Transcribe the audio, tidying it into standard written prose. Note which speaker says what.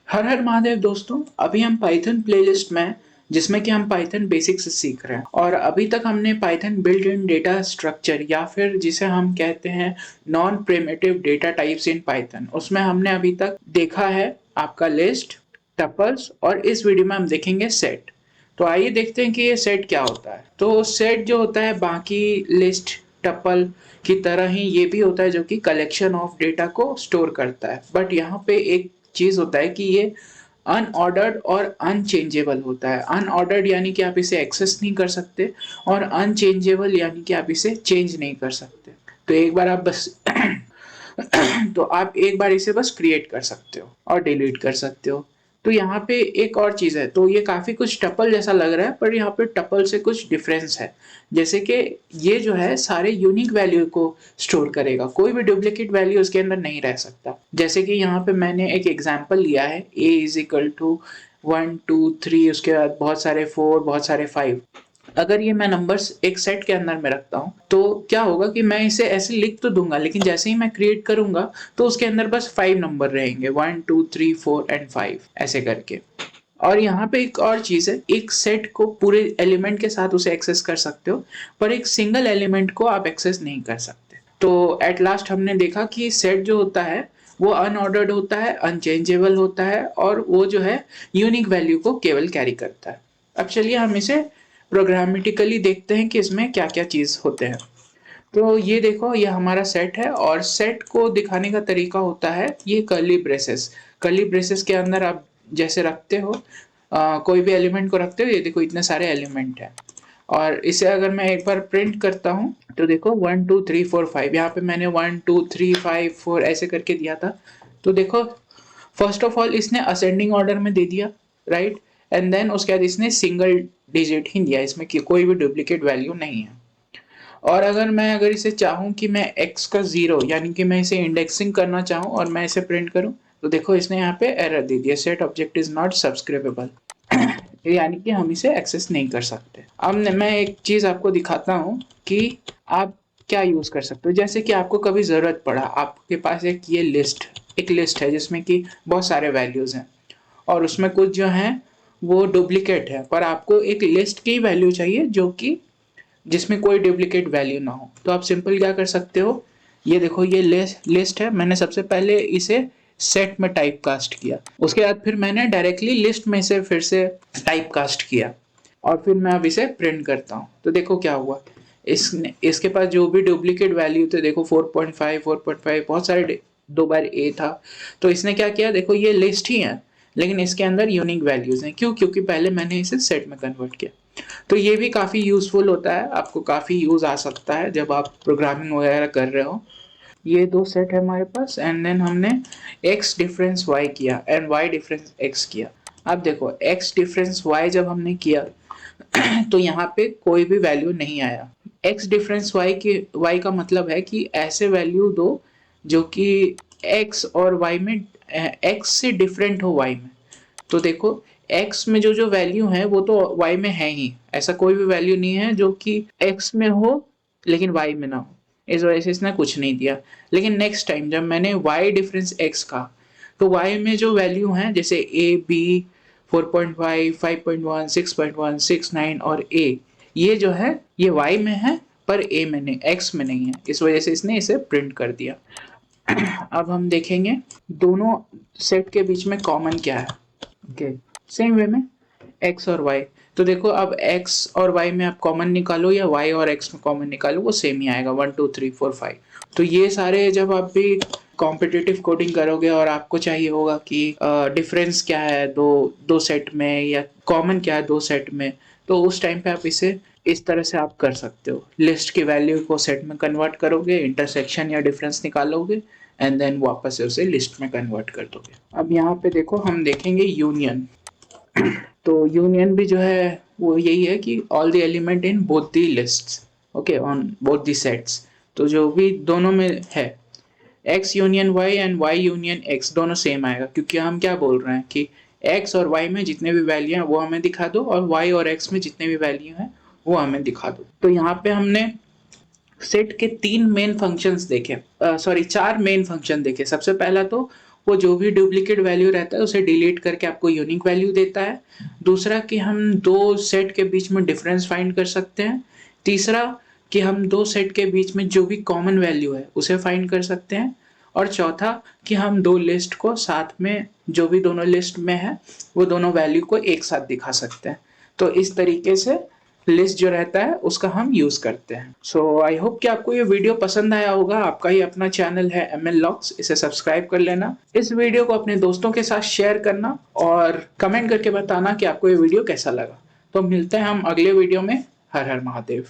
Speaker 1: हर हर महादेव दोस्तों। अभी हम पाइथन प्लेलिस्ट में हैं, जिसमें कि हम पाइथन बेसिक्स सीख रहे हैं। और अभी तक हमने Python built in data structure या फिर जिसे हम कहते हैं non primitive data types in Python, उसमें हमने अभी तक देखा है आपका लिस्ट, टपल्स और इस वीडियो में हम देखेंगे सेट। तो आइए देखते हैं कि ये सेट क्या होता है। तो सेट जो होता है बाकी लिस्ट टपल की तरह ही ये भी होता है, जो कि कलेक्शन ऑफ डेटा को स्टोर करता है। बट यहाँ पे एक चीज होता है कि ये अनऑर्डर्ड और अनचेंजेबल होता है। अनऑर्डर्ड यानी कि आप इसे एक्सेस नहीं कर सकते, और अनचेंजेबल यानी कि आप इसे चेंज नहीं कर सकते। तो एक बार आप बस तो आप एक बार इसे बस क्रिएट कर सकते हो और डिलीट कर सकते हो। तो यहाँ पे एक और चीज है, तो ये काफी कुछ टपल जैसा लग रहा है, पर यहाँ पे टपल से कुछ डिफरेंस है। जैसे कि ये जो है सारे यूनिक वैल्यू को स्टोर करेगा, कोई भी डुप्लीकेट वैल्यू उसके अंदर नहीं रह सकता। जैसे कि यहाँ पे मैंने एक एग्जांपल लिया है, a इज इक्वल टू 1 2 3, उसके बाद बहुत सारे 4, बहुत सारे 5। अगर ये मैं नंबर्स एक सेट के अंदर में रखता हूँ तो क्या होगा कि मैं इसे ऐसे लिख तो दूंगा, लेकिन जैसे ही मैं क्रिएट करूंगा तो उसके अंदर बस 5 नंबर रहेंगे, 1 2 3 4 एंड 5 ऐसे करके। और यहाँ पे एक और चीज है, एक सेट को पूरे एलिमेंट के साथ उसे एक्सेस कर सकते हो, पर एक सिंगल एलिमेंट को आप एक्सेस नहीं कर सकते। तो एट लास्ट हमने देखा कि सेट जो होता है वो अनऑर्डर्ड होता है, अनचेंजेबल होता है, और वो जो है यूनिक वैल्यू को केवल कैरी करता है। अब चलिए हम इसे प्रोग्रामेटिकली देखते हैं कि इसमें क्या क्या चीज होते हैं। तो ये देखो, ये हमारा सेट है, और सेट को दिखाने का तरीका होता है ये कर्ली ब्रेसेस। कर्ली ब्रेसेस के अंदर आप जैसे रखते हो, कोई भी एलिमेंट को रखते हो, ये देखो इतने सारे एलिमेंट हैं। और इसे अगर मैं एक बार प्रिंट करता हूँ तो देखो 1 2 3 4 5, यहाँ पे मैंने 1 2 3 5 4 ऐसे करके दिया था। तो देखो, फर्स्ट ऑफ ऑल इसने असेंडिंग ऑर्डर में दे दिया, राइट। एंड देन उसके बाद इसने सिंगल डिजिट ही दिया, इसमें कोई भी डुप्लीकेट वैल्यू नहीं है। और अगर इसे चाहूँ कि मैं x का 0 यानी कि मैं इसे इंडेक्सिंग करना चाहूँ और मैं इसे प्रिंट करूँ, तो देखो इसने यहाँ पे एरर दे दिया, सेट ऑब्जेक्ट इज नॉट सब्सक्राइबेबल। यानी कि हम इसे एक्सेस नहीं कर सकते। अब मैं एक चीज आपको दिखाता हूँ कि आप क्या यूज कर सकते हो। जैसे कि आपको कभी जरूरत पड़ा, आपके पास एक लिस्ट है जिसमें कि बहुत सारे वैल्यूज हैं, और उसमें कुछ जो है वो डुप्लीकेट है, पर आपको एक लिस्ट की वैल्यू चाहिए जो कि जिसमें कोई डुप्लीकेट वैल्यू ना हो। तो आप सिंपल क्या कर सकते हो, ये देखो ये लिस्ट है, मैंने सबसे पहले इसे सेट में टाइप कास्ट किया, उसके बाद फिर मैंने डायरेक्टली लिस्ट में से फिर से टाइप कास्ट किया, और फिर मैं अब इसे प्रिंट करता हूँ। तो देखो क्या हुआ, इसके पास जो भी डुप्लीकेट वैल्यू थे, देखो 4.5 4.5 बहुत सारे, 2 बार ए था। तो इसने क्या किया, देखो ये लिस्ट ही है, लेकिन इसके अंदर यूनिक वैल्यूज हैं। क्यों? क्योंकि पहले मैंने इसे सेट में कन्वर्ट किया। तो ये भी काफ़ी यूज़फुल होता है, आपको काफ़ी यूज़ आ सकता है जब आप प्रोग्रामिंग वगैरह कर रहे हो। ये दो सेट है हमारे पास, एंड देन हमने x डिफरेंस y किया एंड y डिफरेंस x किया। अब देखो x डिफरेंस y जब हमने किया तो यहाँ पे कोई भी वैल्यू नहीं आया। x डिफरेंस y का मतलब है कि ऐसे वैल्यू दो जो कि x और y में, x से डिफरेंट हो y में। तो देखो x में जो जो वैल्यू है वो तो y में है ही, ऐसा कोई भी वैल्यू नहीं है जो कि x में हो लेकिन y में ना हो। इस वजह से इसने कुछ नहीं दिया। लेकिन नेक्स्ट टाइम जब मैंने y डिफरेंस x का, तो y में जो वैल्यू है जैसे a b 4.5 5.1 6.1 6 9 और a, ये जो है ये y में है पर a में नहीं, x में नहीं है, इस वजह से इसने इसे प्रिंट कर दिया। अब हम देखेंगे दोनों सेट के बीच में कॉमन क्या है। ओके, सेम वे में x और y। तो देखो अब x और y में आप कॉमन निकालो या y और x में कॉमन निकालो, वो सेम ही आएगा 1 2 3 4 5। तो ये सारे जब आप भी कॉम्पिटिटिव कोडिंग करोगे और आपको चाहिए होगा कि डिफरेंस क्या है दो दो सेट में या कॉमन क्या है दो सेट में, तो उस टाइम पे आप इसे इस तरह से आप कर सकते हो, लिस्ट की वैल्यू को सेट में कन्वर्ट करोगे, इंटरसेक्शन या डिफरेंस निकालोगे, एंड देन वापस से उसे लिस्ट में कन्वर्ट कर दोगे। अब यहाँ पे देखो हम देखेंगे यूनियन। तो यूनियन भी जो है वो यही है कि all the element in both the lists, okay, on both the sets. तो जो भी दोनों में है, x union y and y union x दोनों सेम आएगा, क्योंकि हम क्या बोल रहे हैं कि x और y में जितने भी वैल्यू हैं वो हमें दिखा दो, और y और x में जितने भी वैल्यू हैं वो हमें दिखा दो। तो यहाँ पे हमने सेट के 3 मेन फंक्शंस देखे, सॉरी 4 मेन फंक्शन देखे। सबसे पहला तो वो जो भी डुप्लीकेट वैल्यू रहता है उसे डिलीट करके आपको यूनिक वैल्यू देता है। दूसरा कि हम दो सेट के बीच में डिफरेंस फाइंड कर सकते हैं। तीसरा कि हम दो सेट के बीच में जो भी कॉमन वैल्यू है उसे फाइंड कर सकते हैं। और चौथा कि हम दो लिस्ट को साथ में, जो भी दोनों लिस्ट में है वो दोनों वैल्यू को एक साथ दिखा सकते हैं। तो इस तरीके से लिस्ट जो रहता है उसका हम यूज करते हैं। सो आई होप कि आपको ये वीडियो पसंद आया होगा। आपका ही अपना चैनल है ML Logs, इसे सब्सक्राइब कर लेना। इस वीडियो को अपने दोस्तों के साथ शेयर करना और कमेंट करके बताना कि आपको ये वीडियो कैसा लगा। तो मिलते हैं हम अगले वीडियो में। हर हर महादेव।